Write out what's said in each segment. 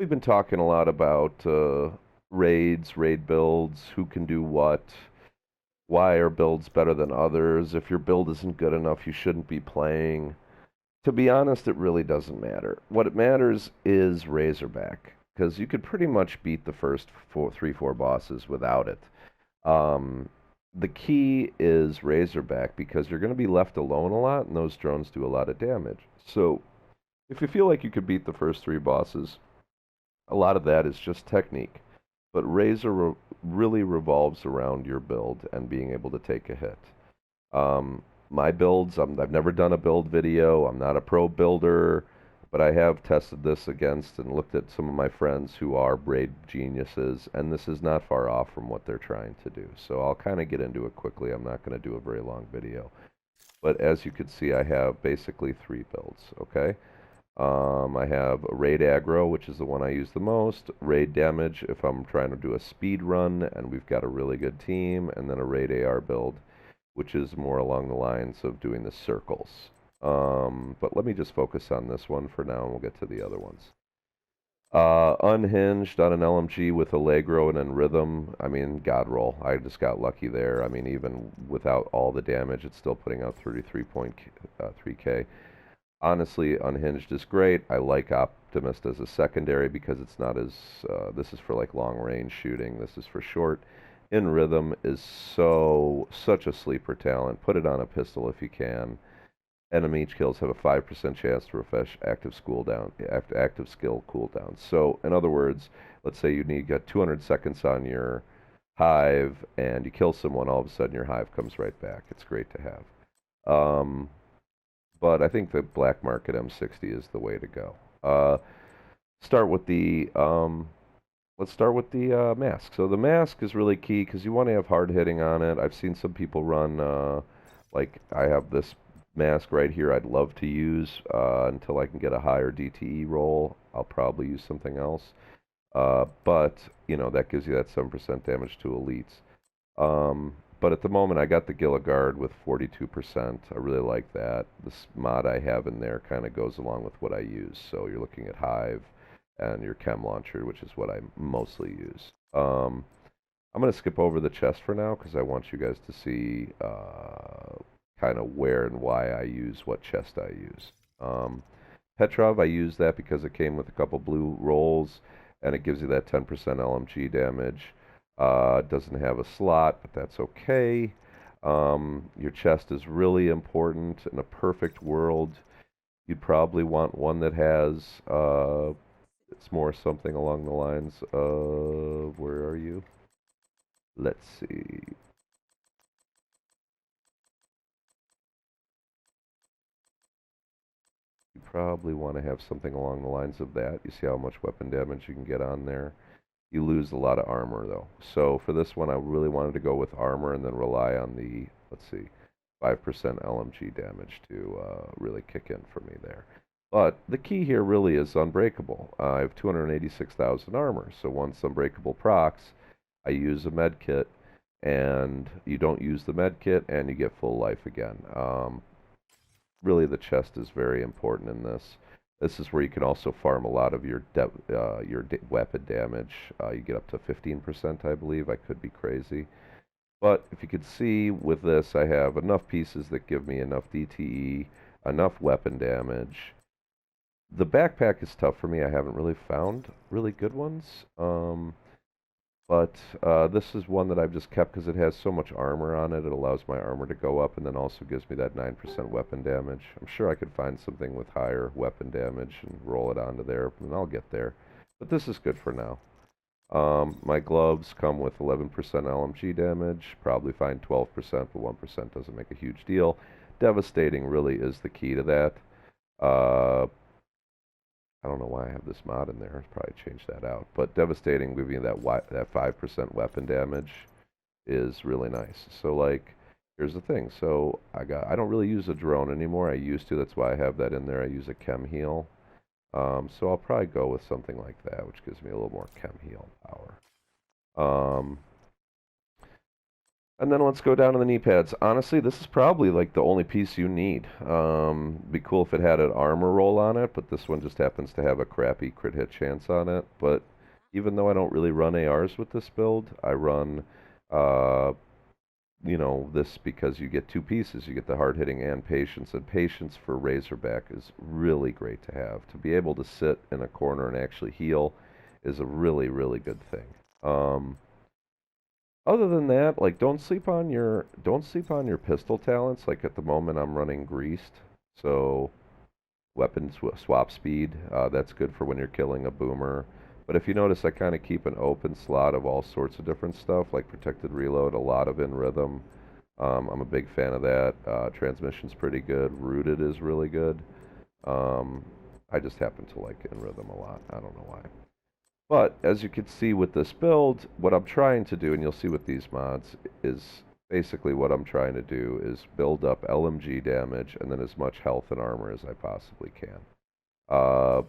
We've been talking a lot about raids, raid builds, who can do what, why are builds better than others. If your build isn't good enough, you shouldn't be playing. To be honest, it really doesn't matter. What it matters is Razorback, because you could pretty much beat the first four bosses without it. Um, the key is Razorback because you're going to be left alone a lot, and those drones do a lot of damage. So if you feel like you could beat the first three bosses, a lot of that is just technique. But Razor really revolves around your build and being able to take a hit. My builds, I've never done a build video. I'm not a pro builder, but I have tested this against and looked at some of my friends who are raid geniuses, and this is not far off from what they're trying to do. So I'll kind of get into it quickly. I'm not going to do a very long video. But as you can see, I have basically three builds, okay? I have a raid aggro, which is the one I use the most, raid damage if I'm trying to do a speed run and we've got a really good team, and then a raid AR build, which is more along the lines of doing the circles. But let me just focus on this one for now and we'll get to the other ones. Unhinged on an LMG with Allegro and then Rhythm. I mean, God roll. I just got lucky there. I mean, even without all the damage, it's still putting out 33.3K. Honestly, Unhinged is great. I like Optimist as a secondary because it's not as, this is for like long range shooting. This is for short. In Rhythm is such a sleeper talent. Put it on a pistol if you can. Enemy kills have a 5% chance to refresh active skill cooldown. So, in other words, let's say you got 200 seconds on your hive and you kill someone, all of a sudden your hive comes right back. It's great to have. But I think the black market M60 is the way to go. Start with the let's start with the mask. So the mask is really key because you want to have hard hitting on it. I've seen some people run like I have this mask right here. I'd love to use until I can get a higher DTE roll. I'll probably use something else. But you know that gives you that 7% damage to elites. But at the moment, I got the Gilligard with 42%. I really like that. This mod I have in there kind of goes along with what I use. So you're looking at Hive and your Chem Launcher, which is what I mostly use. I'm going to skip over the chest for now because I want you guys to see kind of where and why I use what chest I use. Petrov, I use that because it came with a couple blue rolls and it gives you that 10% LMG damage. It doesn't have a slot, but that's okay. Your chest is really important. In a perfect world, you'd probably want one that has, it's more something along the lines of, where are you? Let's see. You probably want to have something along the lines of that. You see how much weapon damage you can get on there. You lose a lot of armor though. So for this one, I really wanted to go with armor and then rely on the, let's see, 5% LMG damage to really kick in for me there. But the key here really is Unbreakable. I have 286,000 armor, so once Unbreakable procs, I use a med kit, and you don't use the med kit, and you get full life again. Really, the chest is very important in this. This is where you can also farm a lot of your weapon damage. You get up to 15%, I believe. I could be crazy. But if you could see with this, I have enough pieces that give me enough DTE, enough weapon damage. The backpack is tough for me. I haven't really found really good ones. But this is one that I've just kept because it has so much armor on it. It allows my armor to go up and then also gives me that 9% weapon damage. I'm sure I could find something with higher weapon damage and roll it onto there, and I'll get there. But this is good for now. My gloves come with 11% LMG damage. Probably find 12%, but 1% doesn't make a huge deal. Devastating really is the key to that. I don't know why I have this mod in there. I'll probably change that out. But devastating, giving you that 5% weapon damage is really nice. So like, here's the thing. So I don't really use a drone anymore. I used to. That's why I have that in there. I use a chem heal. So I'll probably go with something like that, which gives me a little more chem heal power. And then let's go down to the knee pads. Honestly, this is probably like the only piece you need. Be cool if it had an armor roll on it, but this one just happens to have a crappy crit hit chance on it. But even though I don't really run ARs with this build, I run, uh, this because you get two pieces. You get the hard hitting and patience, and patience for Razorback is really great to have. To be able to sit in a corner and actually heal is a really, really good thing. Other than that, like don't sleep on your pistol talents. Like at the moment, I'm running greased, so weapon swap speed. That's good for when you're killing a boomer. But if you notice, I kind of keep an open slot of all sorts of different stuff, like protected reload, a lot of in rhythm. I'm a big fan of that. Transmission's pretty good. Rooted is really good. Um, I just happen to like in rhythm a lot. I don't know why. But as you can see with this build, what I'm trying to do, and you'll see with these mods, is basically what I'm trying to do is build up LMG damage and then as much health and armor as I possibly can. A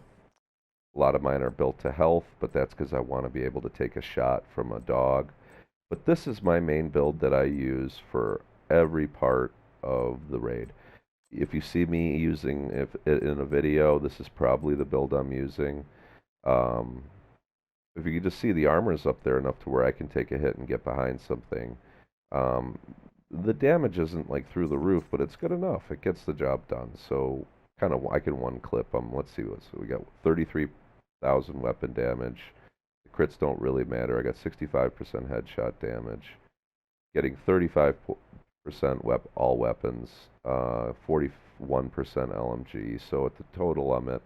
lot of mine are built to health, but that's because I want to be able to take a shot from a dog. But this is my main build that I use for every part of the raid. If you see me using if in a video, this is probably the build I'm using. Um, if you can just see the armor's up there enough to where I can take a hit and get behind something. Um, the damage isn't like through the roof, but it's good enough. It gets the job done. So kind of I can one clip them. Let's see what so we got 33,000 weapon damage. The crits don't really matter. I got 65% headshot damage. Getting 35% all weapons, 41% LMG. So at the total, I'm at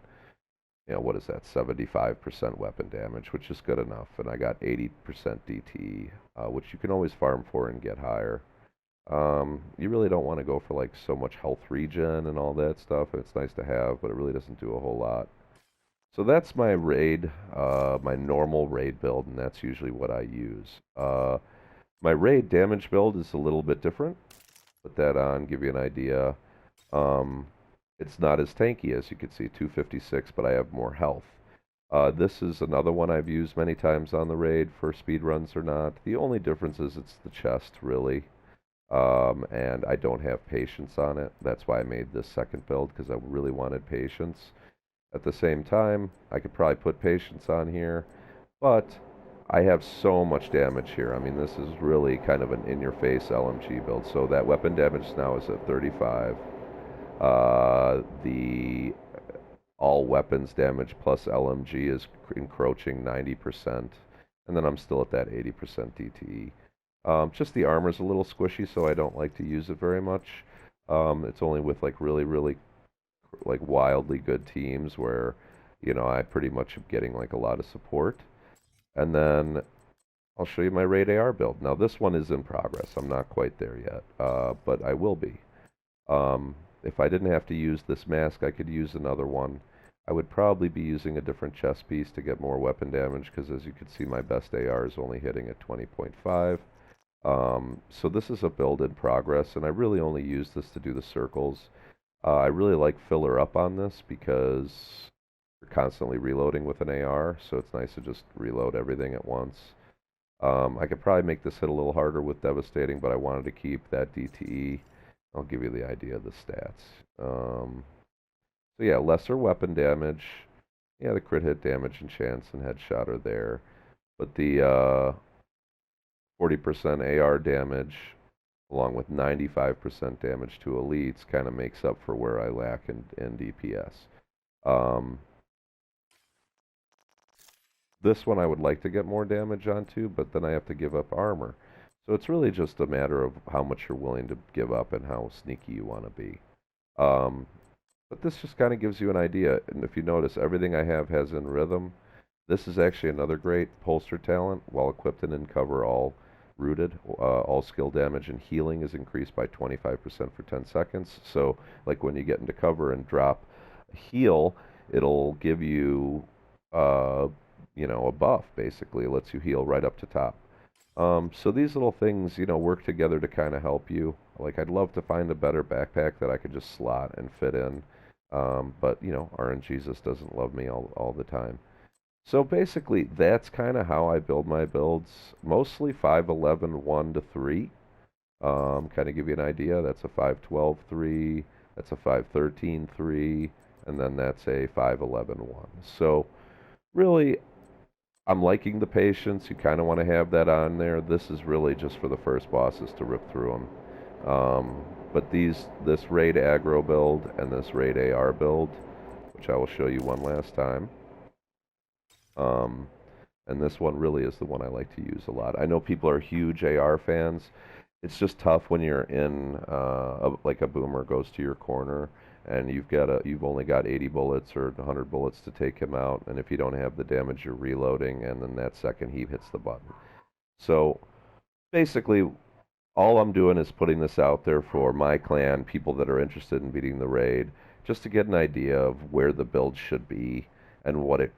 what is that? 75% weapon damage, which is good enough. And I got 80% DT, which you can always farm for and get higher. You really don't want to go for like so much health regen and all that stuff. It's nice to have, but it really doesn't do a whole lot. So that's my raid, my normal raid build, and that's usually what I use. My raid damage build is a little bit different. Put that on, give you an idea. Um, it's not as tanky as you can see, 256, but I have more health. This is another one I've used many times on the raid for speed runs or not. The only difference is it's the chest, really. And I don't have patience on it. That's why I made this second build, because I really wanted patience. At the same time, I could probably put patience on here, but I have so much damage here. I mean, this is really kind of an in-your-face LMG build. So that weapon damage now is at 35. The all weapons damage plus LMG is encroaching 90%, and then I'm still at that 80% DTE. Just the armor's a little squishy, so I don't like to use it very much. It's only with like really, really like wildly good teams where, I pretty much am getting like a lot of support. And then I'll show you my Raid AR build. Now this one is in progress. I'm not quite there yet, but I will be. If I didn't have to use this mask, I could use another one. I would probably be using a different chest piece to get more weapon damage because as you can see my best AR is only hitting at 20.5. So this is a build in progress and I really only use this to do the circles. I really like filler up on this because you're constantly reloading with an AR, so it's nice to just reload everything at once. I could probably make this hit a little harder with Devastating, but I wanted to keep that DTE. I'll give you the idea of the stats. So yeah, lesser weapon damage. Yeah, the crit hit damage and chance and headshot are there. But the 40% AR damage, along with 95% damage to elites, kind of makes up for where I lack in DPS. This one I would like to get more damage onto, but then I have to give up armor. So it's really just a matter of how much you're willing to give up and how sneaky you want to be. But this just kind of gives you an idea. And if you notice, everything I have has in rhythm. This is actually another great holster talent. While equipped and in cover, all rooted, all skill damage and healing is increased by 25% for 10 seconds. So, like when you get into cover and drop a heal, it'll give you, a buff basically. It lets you heal right up to top. So these little things, work together to kind of help you. Like, I'd love to find a better backpack that I could just slot and fit in. But, RNGesus doesn't love me all the time. So basically, that's kind of how I build my builds. Mostly 5.11, 1 to 3. Kind of give you an idea. That's a 512-3, that's a 513-3, and then that's a 511-1. So really, I'm liking the patience. You kind of want to have that on there. This is really just for the first bosses to rip through them. But this raid aggro build and this raid AR build, which I will show you one last time. And this one really is the one I like to use a lot. I know people are huge AR fans. It's just tough when you're in like a boomer goes to your corner and you've only got 80 bullets or 100 bullets to take him out, and if you don't have the damage, you're reloading, and then that second heat hits the button. So basically, all I'm doing is putting this out there for my clan, people that are interested in beating the raid, just to get an idea of where the build should be and what it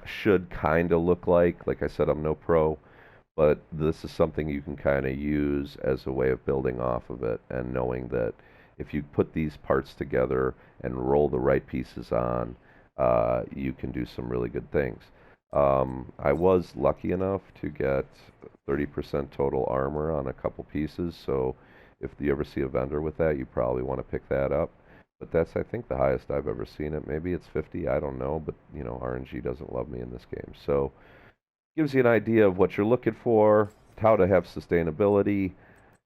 should kind of look like. Like I said, I'm no pro, but this is something you can kind of use as a way of building off of it and knowing that if you put these parts together and roll the right pieces on, you can do some really good things. I was lucky enough to get 30% total armor on a couple pieces, so if you ever see a vendor with that, you probably want to pick that up. But that's, I think, the highest I've ever seen it. Maybe it's 50, I don't know, but, you know, RNG doesn't love me in this game. So, gives you an idea of what you're looking for, how to have sustainability,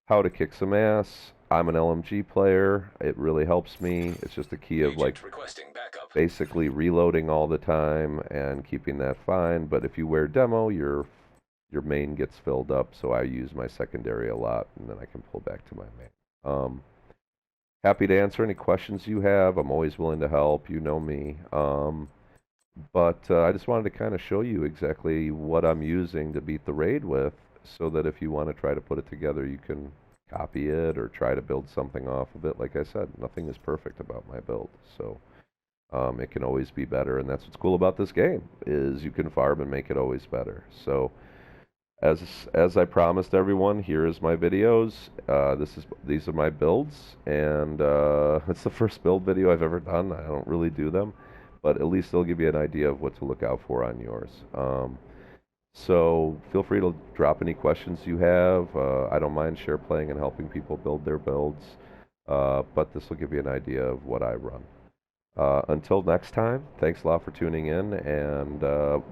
how to kick some ass. I'm an LMG player. It really helps me. It's just a key of like basically reloading all the time and keeping that fine. But if you wear demo, your main gets filled up, so I use my secondary a lot, and then I can pull back to my main. Happy to answer any questions you have. I'm always willing to help. You know me. But I just wanted to kind of show you exactly what I'm using to beat the raid with, so that if you want to try to put it together, you can copy it or try to build something off of it. Like I said, nothing is perfect about my build, so it can always be better, and that's what's cool about this game, is you can farm and make it always better. So as I promised everyone, here is my videos. These are my builds, and it's the first build video I've ever done. I don't really do them, but at least they'll give you an idea of what to look out for on yours. So feel free to drop any questions you have. I don't mind share playing and helping people build their builds, but this will give you an idea of what I run. Until next time, thanks a lot for tuning in, and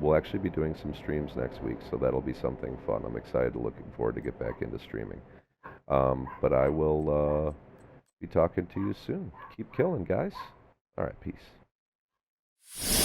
we'll actually be doing some streams next week, so that'll be something fun. I'm excited, looking forward to get back into streaming. But I will be talking to you soon. Keep killing, guys. All right, peace.